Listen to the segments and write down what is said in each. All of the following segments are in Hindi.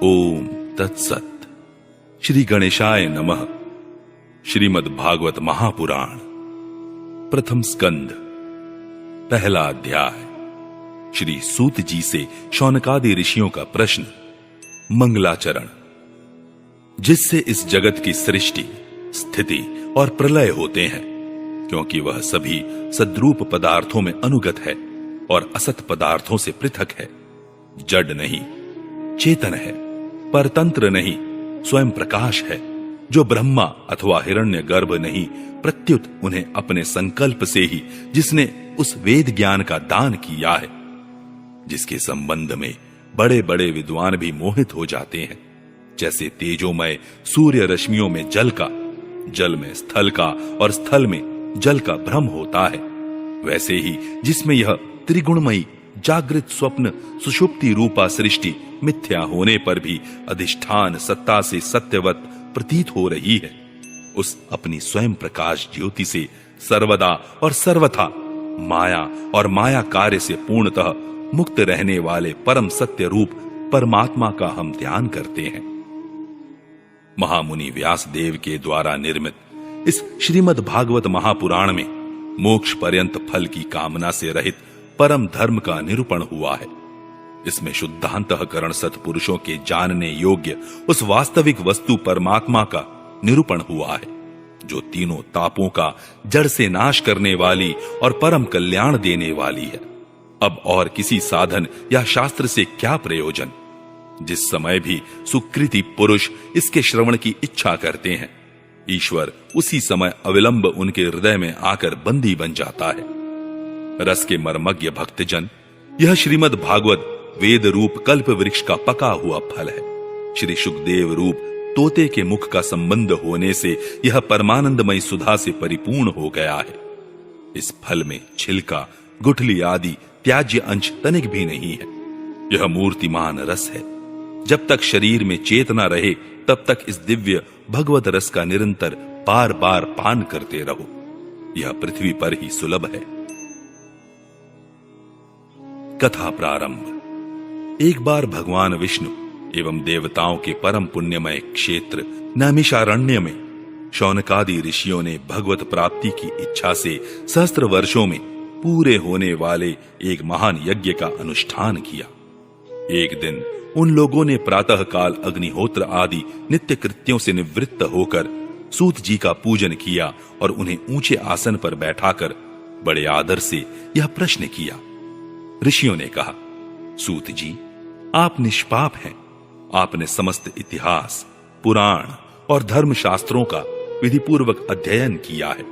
ओम तत्सत। श्री गणेशाय नमः। श्रीमद् भागवत महापुराण प्रथम स्कंद पहला अध्याय। श्री सूत जी से शौनकादि ऋषियों का प्रश्न। मंगलाचरण। जिससे इस जगत की सृष्टि, स्थिति और प्रलय होते हैं, क्योंकि वह सभी सद्रूप पदार्थों में अनुगत है और असत पदार्थों से पृथक है। जड़ नहीं, चेतन है, परतंत्र नहीं, स्वयं प्रकाश है, जो ब्रह्मा अथवा हिरण्य गर्भ नहीं, प्रत्युत उन्हें अपने संकल्प से ही जिसने उस वेद ज्ञान का दान किया है, जिसके संबंध में बड़े बड़े विद्वान भी मोहित हो जाते हैं। जैसे तेजोमय सूर्य रश्मियों में जल का, जल में स्थल का और स्थल में जल का भ्रम होता है, वैसे ही जिसमें यह त्रिगुणमयी जागृत स्वप्न सुषुप्ति रूपा सृष्टि मिथ्या होने पर भी अधिष्ठान सत्ता से सत्यवत प्रतीत हो रही है, उस अपनी स्वयं प्रकाश ज्योति से सर्वदा और सर्वथा माया और माया कार्य से पूर्णतः मुक्त रहने वाले परम सत्य रूप परमात्मा का हम ध्यान करते हैं। महामुनि व्यास देव के द्वारा निर्मित इस श्रीमद् भागवत महापुराण में मोक्ष पर्यंत फल की कामना से रहित परम धर्म का निरूपण हुआ है। इसमें शुद्धांतःकरण सत्पुरुषों के जानने योग्य उस वास्तविक वस्तु परमात्मा का निरूपण हुआ है, जो तीनों तापों का जड़ से नाश करने वाली और परम कल्याण देने वाली है। अब और किसी साधन या शास्त्र से क्या प्रयोजन। जिस समय भी सुकृति पुरुष इसके श्रवण की इच्छा करते हैं, ईश्वर उसी समय अविलंब उनके हृदय में आकर बंदी बन जाता है। रस के मर्मज्ञ भक्तजन, यह श्रीमद् भागवत वेद रूप कल्प वृक्ष का पका हुआ फल है। श्री सुखदेव रूप तोते के मुख का संबंध होने से यह परमानंदमय सुधा से परिपूर्ण हो गया है। इस फल में छिलका, गुठली आदि त्याज्य अंश तनिक भी नहीं है। यह मूर्तिमान रस है। जब तक शरीर में चेतना रहे, तब तक इस दिव्य भगवत रस का निरंतर बार बार पान करते रहो। यह पृथ्वी पर ही सुलभ है। कथा प्रारंभ। एक बार भगवान विष्णु एवं देवताओं के परम पुण्यमय क्षेत्र नैमिषारण्य में शौनकादि ऋषियों ने भगवत प्राप्ति की इच्छा से सहस्त्र वर्षों में पूरे होने वाले एक महान यज्ञ का अनुष्ठान किया। एक दिन उन लोगों ने प्रातः काल अग्निहोत्र आदि नित्य कृत्यों से निवृत्त होकर सूत जी का पूजन किया और उन्हें ऊंचे आसन पर बैठाकर बड़े आदर से यह प्रश्न किया। ऋषियों ने कहा, सूत जी, आप निष्पाप हैं। आपने समस्त इतिहास, पुराण और धर्म शास्त्रों का विधिपूर्वक अध्ययन किया है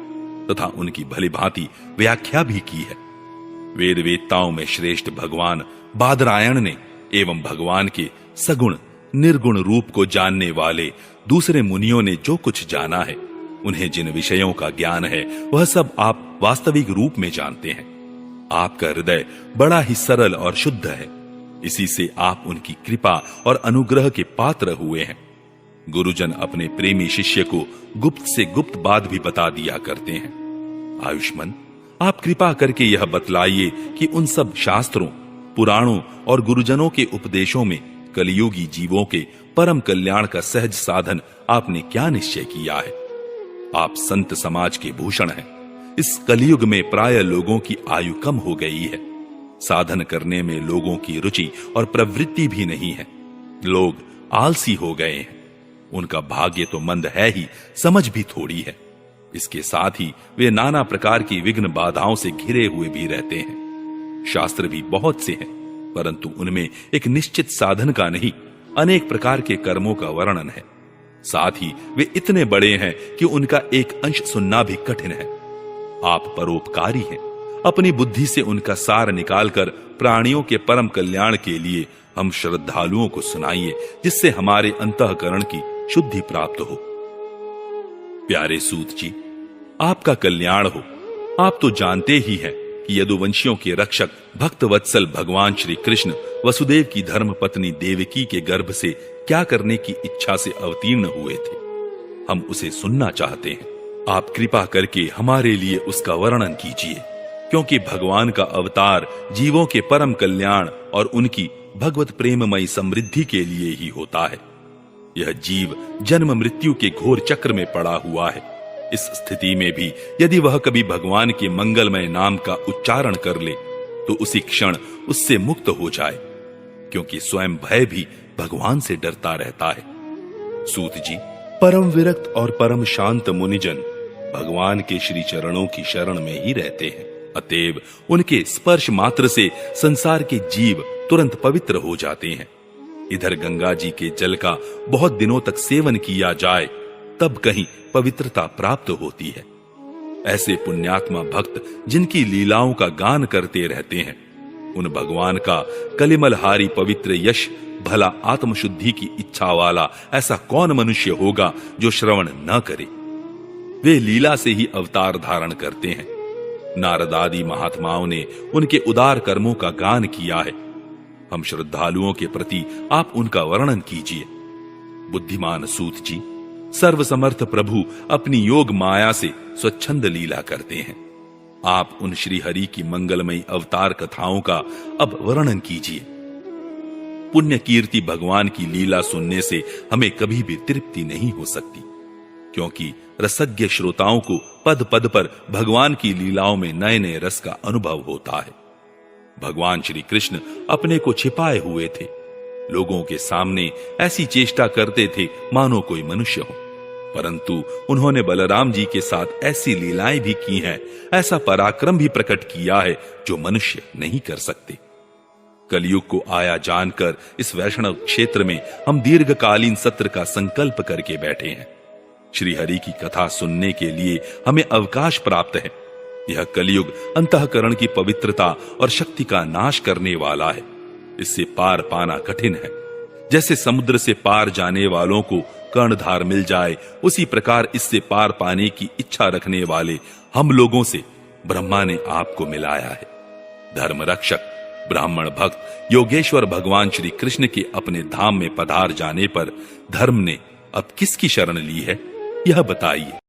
तथा उनकी भली भांति व्याख्या भी की है। वेद वेत्ताओं में श्रेष्ठ भगवान बादरायण ने एवं भगवान के सगुण निर्गुण रूप को जानने वाले दूसरे मुनियों ने जो कुछ जाना है, उन्हें जिन विषयों का ज्ञान है, वह सब आप वास्तविक रूप में जानते हैं। आपका हृदय बड़ा ही सरल और शुद्ध है, इसी से आप उनकी कृपा और अनुग्रह के पात्र हुए हैं। गुरुजन अपने प्रेमी शिष्य को गुप्त से गुप्त बात भी बता दिया करते हैं। आयुष्मान, आप कृपा करके यह बतलाइए कि उन सब शास्त्रों, पुराणों और गुरुजनों के उपदेशों में कलियुगी जीवों के परम कल्याण का सहज साधन आपने क्या निश्चय किया है। आप संत समाज के भूषण हैं। इस कलियुग में प्राय लोगों की आयु कम हो गई है। साधन करने में लोगों की रुचि और प्रवृत्ति भी नहीं है। लोग आलसी हो गए हैं। उनका भाग्य तो मंद है ही, समझ भी थोड़ी है। इसके साथ ही वे नाना प्रकार की विघ्न बाधाओं से घिरे हुए भी रहते हैं। शास्त्र भी बहुत से हैं, परंतु उनमें एक निश्चित साधन का नहीं, अनेक प्रकार के कर्मों का वर्णन है। साथ ही वे इतने बड़े हैं कि उनका एक अंश सुनना भी कठिन है। आप परोपकारी हैं। अपनी बुद्धि से उनका सार निकालकर प्राणियों के परम कल्याण के लिए हम श्रद्धालुओं को सुनाइए, जिससे हमारे अंतःकरण की शुद्धि प्राप्त हो। प्यारे सूत जी, आपका कल्याण हो। आप तो जानते ही हैं कि यदुवंशियों के रक्षक भक्त वत्सल भगवान श्री कृष्ण वसुदेव की धर्म पत्नी देवकी के गर्भ से क्या करने की इच्छा से अवतीर्ण हुए थे। हम उसे सुनना चाहते हैं। आप कृपा करके हमारे लिए उसका वर्णन कीजिए। क्योंकि भगवान का अवतार जीवों के परम कल्याण और उनकी भगवत प्रेममयी समृद्धि के लिए ही होता है। यह जीव जन्म मृत्यु के घोर चक्र में पड़ा हुआ है। इस स्थिति में भी यदि वह कभी भगवान के मंगलमय नाम का उच्चारण कर ले तो उसी क्षण उससे मुक्त हो जाए, क्योंकि स्वयं भय भी भगवान से डरता रहता है। सूत जी, परम विरक्त और परम शांत मुनिजन भगवान के श्री चरणों की शरण में ही रहते हैं। अतएव उनके स्पर्श मात्र से संसार के जीव तुरंत पवित्र हो जाते हैं। इधर गंगा जी के जल का बहुत दिनों तक सेवन किया जाए तब कहीं पवित्रता प्राप्त होती है। ऐसे पुण्यात्मा भक्त जिनकी लीलाओं का गान करते रहते हैं, उन भगवान का कलिमलहारी पवित्र यश भला आत्मशुद्धि की इच्छा वाला ऐसा कौन मनुष्य होगा जो श्रवण न करे। वे लीला से ही अवतार धारण करते हैं। नारद आदि महात्माओं ने उनके उदार कर्मों का गान किया है। हम श्रद्धालुओं के प्रति आप उनका वर्णन कीजिए। बुद्धिमान सूत जी, सर्वसमर्थ प्रभु अपनी योग माया से स्वच्छंद लीला करते हैं। आप उन श्री हरि की मंगलमयी अवतार कथाओं का अब वर्णन कीजिए। पुण्य कीर्ति भगवान की लीला सुनने से हमें कभी भी तृप्ति नहीं हो सकती, क्योंकि रसज्ञ श्रोताओं को पद पद पर भगवान की लीलाओं में नए नए रस का अनुभव होता है। भगवान श्री कृष्ण अपने को छिपाए हुए थे। लोगों के सामने ऐसी चेष्टा करते थे मानो कोई मनुष्य हो, परंतु उन्होंने बलराम जी के साथ ऐसी लीलाएं भी की हैं, ऐसा पराक्रम भी प्रकट किया है जो मनुष्य नहीं कर सकते। कलयुग को आया जानकर इस वैष्णव क्षेत्र में हम दीर्घकालीन सत्र का संकल्प करके बैठे हैं। श्री हरि की कथा सुनने के लिए हमें अवकाश प्राप्त है। यह कलयुग अंतःकरण की पवित्रता और शक्ति का नाश करने वाला है। इससे पार पाना कठिन है। जैसे समुद्र से पार जाने वालों को कर्णधार मिल जाए, उसी प्रकार इससे पार पाने की इच्छा रखने वाले हम लोगों से ब्रह्मा ने आपको मिलाया है। धर्म रक्षक, ब्राह्मण भक्त योगेश्वर भगवान श्री कृष्ण के अपने धाम में पधार जाने पर धर्म ने अब किसकी शरण ली है, यह बताइए।